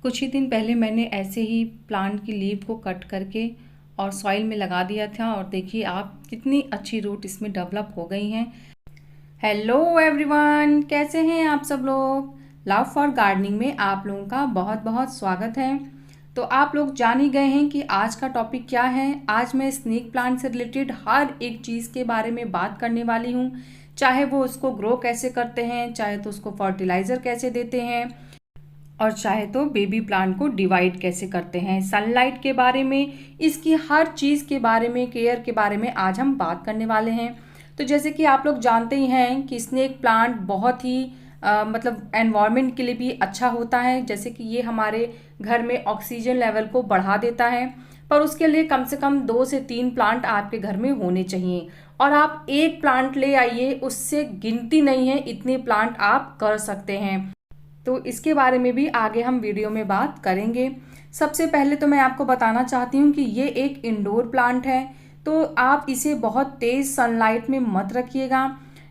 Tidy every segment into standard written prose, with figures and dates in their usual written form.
कुछ ही दिन पहले मैंने ऐसे ही प्लांट की लीफ को कट करके और सॉइल में लगा दिया था और देखिए आप कितनी अच्छी रूट इसमें डेवलप हो गई हैं। हेलो एवरीवन, कैसे हैं आप सब लोग। लव फॉर गार्डनिंग में आप लोगों का बहुत बहुत स्वागत है। तो आप लोग जान ही गए हैं कि आज का टॉपिक क्या है। आज मैं स्नेक प्लांट से रिलेटेड हर एक चीज़ के बारे में बात करने वाली हूँ। चाहे वो उसको ग्रो कैसे करते हैं, चाहे तो उसको फर्टिलाइज़र कैसे देते हैं, और चाहे तो बेबी प्लांट को डिवाइड कैसे करते हैं, सनलाइट के बारे में, इसकी हर चीज़ के बारे में, केयर के बारे में आज हम बात करने वाले हैं। तो जैसे कि आप लोग जानते ही हैं कि स्नेक प्लांट बहुत ही मतलब एनवायरनमेंट के लिए भी अच्छा होता है। जैसे कि ये हमारे घर में ऑक्सीजन लेवल को बढ़ा देता है, पर उसके लिए कम से कम 2 से 3 प्लांट आपके घर में होने चाहिए। और आप एक प्लांट ले आइए, उससे गिनती नहीं है, इतने प्लांट आप कर सकते हैं। तो इसके बारे में भी आगे हम वीडियो में बात करेंगे। सबसे पहले तो मैं आपको बताना चाहती हूँ कि ये एक इंडोर प्लांट है, तो आप इसे बहुत तेज़ सनलाइट में मत रखिएगा।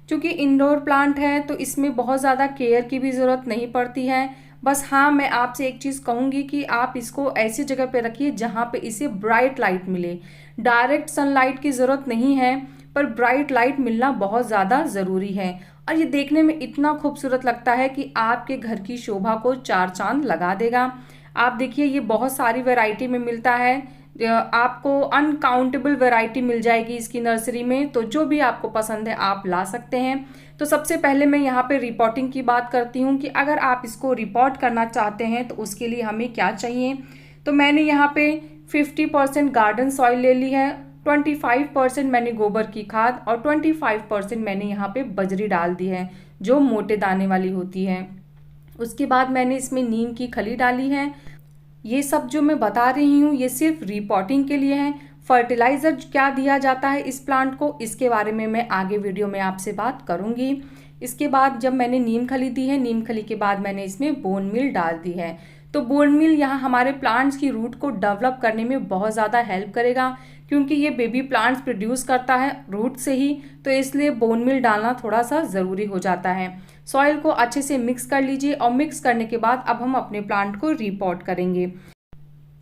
क्योंकि इंडोर प्लांट है तो इसमें बहुत ज़्यादा केयर की भी ज़रूरत नहीं पड़ती है। बस हाँ, मैं आपसे एक चीज़ कहूँगी कि आप इसको ऐसी जगह पे रखिए जहाँ पे इसे ब्राइट लाइट मिले। डायरेक्ट सनलाइट की ज़रूरत नहीं है, पर ब्राइट लाइट मिलना बहुत ज़्यादा ज़रूरी है। और ये देखने में इतना खूबसूरत लगता है कि आपके घर की शोभा को चार चांद लगा देगा। आप देखिए, ये बहुत सारी वैरायटी में मिलता है। आपको अनकाउंटेबल वैरायटी मिल जाएगी इसकी नर्सरी में। तो जो भी आपको पसंद है आप ला सकते हैं। तो सबसे पहले मैं यहाँ पे रिपोर्टिंग की बात करती हूँ कि अगर आप इसको रिपोर्ट करना चाहते हैं तो उसके लिए हमें क्या चाहिए। तो मैंने यहाँ पे 50% गार्डन सॉइल ले ली है, 25% मैंने गोबर की खाद और 25% मैंने यहाँ पे बजरी डाल दी है, जो मोटे दाने वाली होती है। उसके बाद मैंने इसमें नीम की खली डाली है। ये सब जो मैं बता रही हूँ ये सिर्फ रिपोर्टिंग के लिए है। फर्टिलाइज़र क्या दिया जाता है इस प्लांट को, इसके बारे में मैं आगे वीडियो में आपसे बात करूँगी। इसके बाद जब मैंने नीम खली दी है, नीम खली के बाद मैंने इसमें बोन मील डाल दी है। तो बोन मील यहाँ हमारे प्लांट्स की रूट को डेवलप करने में बहुत ज़्यादा हेल्प करेगा, क्योंकि ये बेबी प्लांट्स प्रोड्यूस करता है रूट से ही। तो इसलिए बोन मील डालना थोड़ा सा ज़रूरी हो जाता है। सॉइल को अच्छे से मिक्स कर लीजिए और मिक्स करने के बाद अब हम अपने प्लांट को रिपोर्ट करेंगे।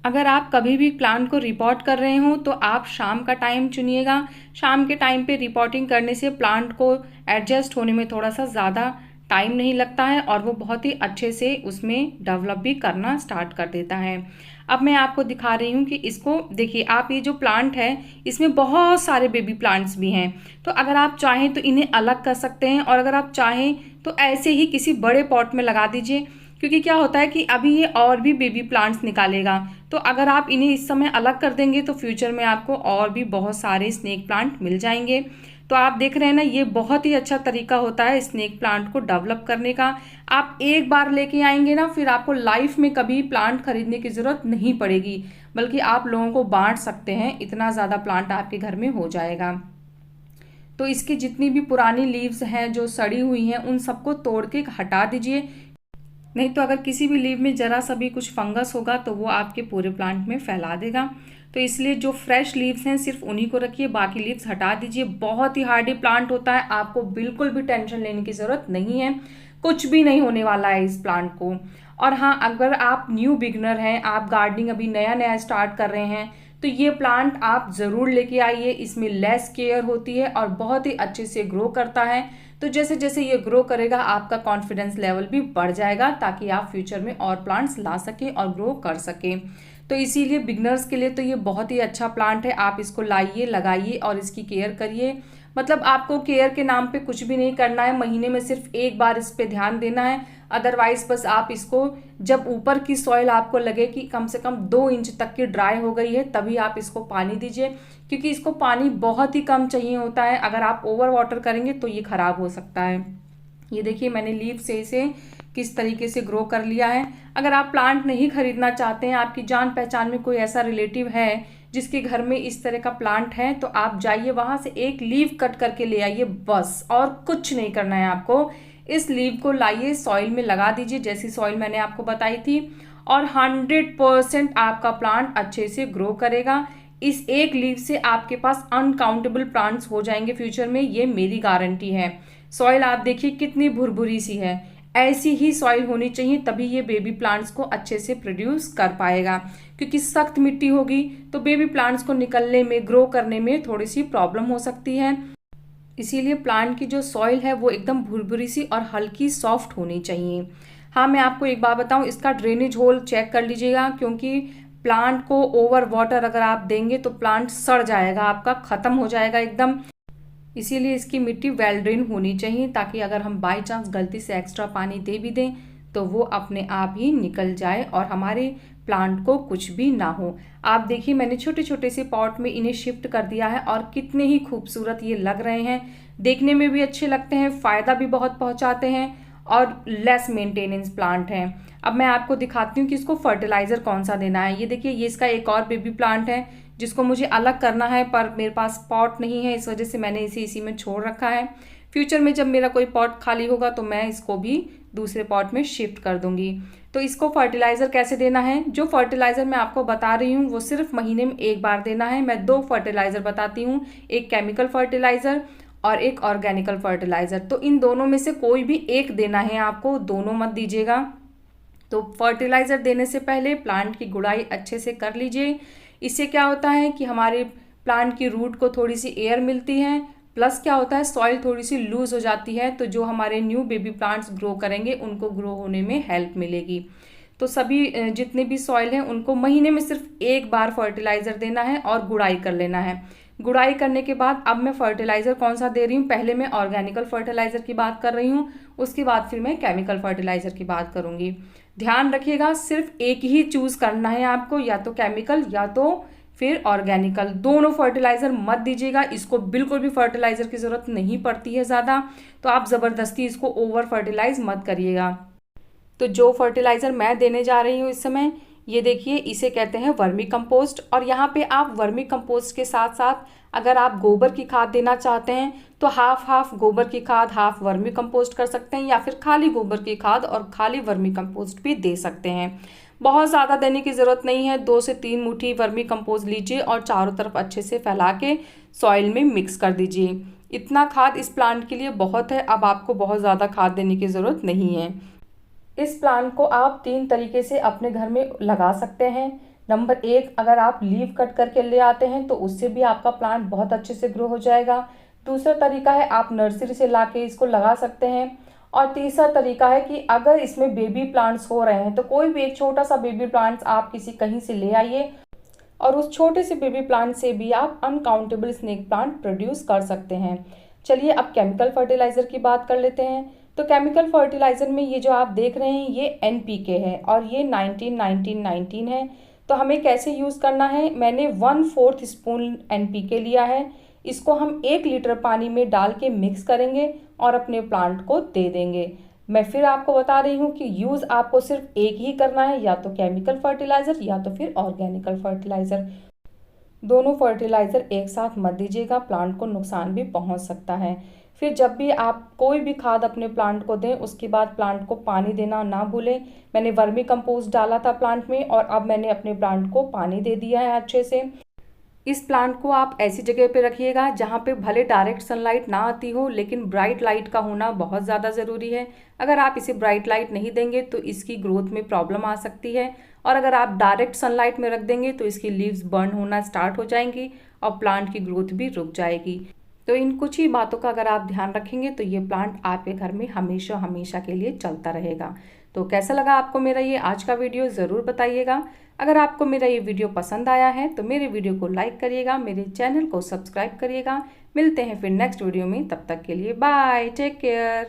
अगर आप कभी भी प्लांट को रिपोर्ट कर रहे हो तो आप शाम का टाइम चुनिएगा। शाम के टाइम पे रिपोर्टिंग करने से प्लांट को एडजस्ट होने में थोड़ा सा ज़्यादा टाइम नहीं लगता है और वो बहुत ही अच्छे से उसमें डेवलप भी करना स्टार्ट कर देता है। अब मैं आपको दिखा रही हूँ कि इसको देखिए, आप ये जो प्लांट है इसमें बहुत सारे बेबी प्लांट्स भी हैं। तो अगर आप चाहें तो इन्हें अलग कर सकते हैं, और अगर आप चाहें तो ऐसे ही किसी बड़े पॉट में लगा दीजिए। क्योंकि क्या होता है कि अभी ये और भी बेबी प्लांट्स निकालेगा। तो अगर आप इन्हें इस समय अलग कर देंगे तो फ्यूचर में आपको और भी बहुत सारे स्नेक प्लांट मिल जाएंगे। तो आप देख रहे हैं ना, ये बहुत ही अच्छा तरीका होता है स्नेक प्लांट को डेवलप करने का। आप एक बार लेके आएंगे ना, फिर आपको लाइफ में कभी प्लांट खरीदने की ज़रूरत नहीं पड़ेगी, बल्कि आप लोगों को बांट सकते हैं। इतना ज़्यादा प्लांट आपके घर में हो जाएगा। तो इसकी जितनी भी पुरानी लीव्स हैं जो सड़ी हुई हैं, उन सबको तोड़ के हटा दीजिए। नहीं तो अगर किसी भी लीव में ज़रा सा भी कुछ फंगस होगा तो वो आपके पूरे प्लांट में फैला देगा। तो इसलिए जो फ्रेश लीव्स हैं सिर्फ उन्हीं को रखिए, बाकी लीव्स हटा दीजिए। बहुत ही हार्डी प्लांट होता है, आपको बिल्कुल भी टेंशन लेने की ज़रूरत नहीं है। कुछ भी नहीं होने वाला है इस प्लांट को। और हाँ, अगर आप न्यू बिगनर हैं, आप गार्डनिंग अभी नया नया स्टार्ट कर रहे हैं, तो ये प्लांट आप ज़रूर लेके आइए। इसमें लेस केयर होती है और बहुत ही अच्छे से ग्रो करता है। तो जैसे जैसे ये ग्रो करेगा आपका कॉन्फिडेंस लेवल भी बढ़ जाएगा, ताकि आप फ्यूचर में और प्लांट्स ला सकें और ग्रो कर सकें। तो इसीलिए बिगनर्स के लिए तो ये बहुत ही अच्छा प्लांट है। आप इसको लाइए, लगाइए और इसकी केयर करिए। मतलब आपको केयर के नाम पे कुछ भी नहीं करना है, महीने में सिर्फ एक बार इस पे ध्यान देना है। अदरवाइज बस आप इसको, जब ऊपर की सॉइल आपको लगे कि कम से कम 2 इंच तक की ड्राई हो गई है, तभी आप इसको पानी दीजिए। क्योंकि इसको पानी बहुत ही कम चाहिए होता है। अगर आप ओवर वाटर करेंगे तो ये खराब हो सकता है। ये देखिए, मैंने लीफ से इसे किस तरीके से ग्रो कर लिया है। अगर आप प्लांट नहीं खरीदना चाहते हैं, आपकी जान पहचान में कोई ऐसा रिलेटिव है जिसके घर में इस तरह का प्लांट है, तो आप जाइए वहां से एक लीफ कट करके ले आइए बस, और कुछ नहीं करना है आपको। इस लीफ को लाइए, सॉइल में लगा दीजिए जैसी सॉइल मैंने आपको बताई थी, और 100% आपका प्लांट अच्छे से ग्रो करेगा। इस एक लीफ से आपके पास अनकाउंटेबल प्लांट्स हो जाएंगे फ्यूचर में, ये मेरी गारंटी है। सॉइल आप देखिए कितनी भुरभुरी सी है, ऐसी ही सॉइल होनी चाहिए, तभी ये बेबी प्लांट्स को अच्छे से प्रोड्यूस कर पाएगा। क्योंकि सख्त मिट्टी होगी तो बेबी प्लांट्स को निकलने में, ग्रो करने में थोड़ी सी प्रॉब्लम हो सकती है। इसीलिए प्लांट की जो सॉइल है वो एकदम भुरभुरी सी और हल्की सॉफ्ट होनी चाहिए। हाँ, मैं आपको एक बात बताऊं, इसका ड्रेनेज होल चेक कर लीजिएगा, क्योंकि प्लांट को ओवर वाटर अगर आप देंगे तो प्लांट सड़ जाएगा, आपका ख़त्म हो जाएगा एकदम। इसीलिए इसकी मिट्टी वेल ड्रेन होनी चाहिए, ताकि अगर हम बाई चांस गलती से एक्स्ट्रा पानी दे भी दें तो वो अपने आप ही निकल जाए और हमारे प्लांट को कुछ भी ना हो। आप देखिए, मैंने छोटे छोटे से पॉट में इन्हें शिफ्ट कर दिया है और कितने ही खूबसूरत ये लग रहे हैं। देखने में भी अच्छे लगते हैं, फ़ायदा भी बहुत पहुंचाते हैं और लेस मेंटेनेंस प्लांट हैं। अब मैं आपको दिखाती हूँ कि इसको फर्टिलाइज़र कौन सा देना है। ये देखिए, ये इसका एक और बेबी प्लांट है जिसको मुझे अलग करना है, पर मेरे पास पॉट नहीं है, इस वजह से मैंने इसे इसी में छोड़ रखा है। फ्यूचर में जब मेरा कोई पॉट खाली होगा तो मैं इसको भी दूसरे पॉट में शिफ्ट कर दूंगी। तो इसको फर्टिलाइज़र कैसे देना है, जो फर्टिलाइज़र मैं आपको बता रही हूँ वो सिर्फ महीने में एक बार देना है। मैं 2 फर्टिलाइज़र बताती हूँ, एक केमिकल फर्टिलाइज़र और एक ऑर्गेनिकल फर्टिलाइज़र। तो इन दोनों में से कोई भी एक देना है आपको, दोनों मत दीजिएगा। तो फर्टिलाइज़र देने से पहले प्लांट की गुड़ाई अच्छे से कर लीजिए। इससे क्या होता है कि हमारे प्लांट की रूट को थोड़ी सी एयर मिलती है, प्लस क्या होता है सॉइल थोड़ी सी लूज हो जाती है, तो जो हमारे न्यू बेबी प्लांट्स ग्रो करेंगे उनको ग्रो होने में हेल्प मिलेगी। तो सभी जितने भी सॉइल हैं उनको महीने में सिर्फ एक बार फर्टिलाइज़र देना है और गुड़ाई कर लेना है। गुड़ाई करने के बाद अब मैं फर्टिलाइज़र कौन सा दे रही हूँ, पहले मैं ऑर्गेनिकल फर्टिलाइज़र की बात कर रही हूँ, उसके बाद फिर मैं केमिकल फर्टिलाइज़र की बात करूँगी। ध्यान रखिएगा, सिर्फ एक ही चूज़ करना है आपको, या तो केमिकल या तो फिर ऑर्गेनिकल। दोनों फर्टिलाइज़र मत दीजिएगा, इसको बिल्कुल भी फर्टिलाइज़र की ज़रूरत नहीं पड़ती है ज़्यादा, तो आप ज़बरदस्ती इसको ओवर फर्टिलाइज मत करिएगा। तो जो फर्टिलाइज़र मैं देने जा रही हूँ इस समय, ये देखिए, इसे कहते हैं वर्मी कंपोस्ट। और यहाँ पे आप वर्मी कंपोस्ट के साथ साथ अगर आप गोबर की खाद देना चाहते हैं तो हाफ गोबर की खाद हाफ वर्मी कंपोस्ट कर सकते हैं, या फिर खाली गोबर की खाद और खाली वर्मी कंपोस्ट भी दे सकते हैं। बहुत ज़्यादा देने की ज़रूरत नहीं है, 2 से 3 मुट्ठी वर्मी कंपोस्ट लीजिए और चारों तरफ अच्छे से फैला के सॉइल में मिक्स कर दीजिए। इतना खाद इस प्लांट के लिए बहुत है, अब आपको बहुत ज़्यादा खाद देने की ज़रूरत नहीं है। इस प्लांट को आप 3 तरीके से अपने घर में लगा सकते हैं। नंबर 1, अगर आप लीव कट करके ले आते हैं तो उससे भी आपका प्लांट बहुत अच्छे से ग्रो हो जाएगा। दूसरा तरीका है आप नर्सरी से लाके इसको लगा सकते हैं। और तीसरा तरीका है कि अगर इसमें बेबी प्लांट्स हो रहे हैं तो कोई भी एक छोटा सा बेबी प्लांट्स आप किसी कहीं से ले आइए और उस छोटे से बेबी प्लांट से भी आप अनकाउंटेबल स्नेक प्लांट प्रोड्यूस कर सकते हैं। चलिए अब केमिकल फर्टिलाइज़र की बात कर लेते हैं। तो केमिकल फर्टिलाइज़र में ये जो आप देख रहे हैं ये NPK है और ये 19-19-19 है। तो हमें कैसे यूज़ करना है, मैंने 1/4 स्पून NPK लिया है। इसको हम 1 लीटर पानी में डाल के मिक्स करेंगे और अपने प्लांट को दे देंगे। मैं फिर आपको बता रही हूँ कि यूज़ आपको सिर्फ एक ही करना है, या तो केमिकल फर्टिलाइज़र या तो फिर ऑर्गेनिकल फर्टिलाइज़र। दोनों फर्टिलाइज़र एक साथ मत दीजिएगा, प्लांट को नुकसान भी पहुँच सकता है। फिर जब भी आप कोई भी खाद अपने प्लांट को दें उसके बाद प्लांट को पानी देना ना भूलें। मैंने वर्मी कंपोस्ट डाला था प्लांट में और अब मैंने अपने प्लांट को पानी दे दिया है अच्छे से। इस प्लांट को आप ऐसी जगह पे रखिएगा जहाँ पे भले डायरेक्ट सनलाइट ना आती हो, लेकिन ब्राइट लाइट का होना बहुत ज़्यादा ज़रूरी है। अगर आप इसे ब्राइट लाइट नहीं देंगे तो इसकी ग्रोथ में प्रॉब्लम आ सकती है, और अगर आप डायरेक्ट सनलाइट में रख देंगे तो इसकी लीव्स बर्न होना स्टार्ट हो जाएंगी और प्लांट की ग्रोथ भी रुक जाएगी। तो इन कुछ ही बातों का अगर आप ध्यान रखेंगे तो ये प्लांट आपके घर में हमेशा हमेशा के लिए चलता रहेगा। तो कैसा लगा आपको मेरा ये आज का वीडियो, ज़रूर बताइएगा। अगर आपको मेरा ये वीडियो पसंद आया है तो मेरे वीडियो को लाइक करिएगा, मेरे चैनल को सब्सक्राइब करिएगा। मिलते हैं फिर नेक्स्ट वीडियो में, तब तक के लिए बाय, टेक केयर।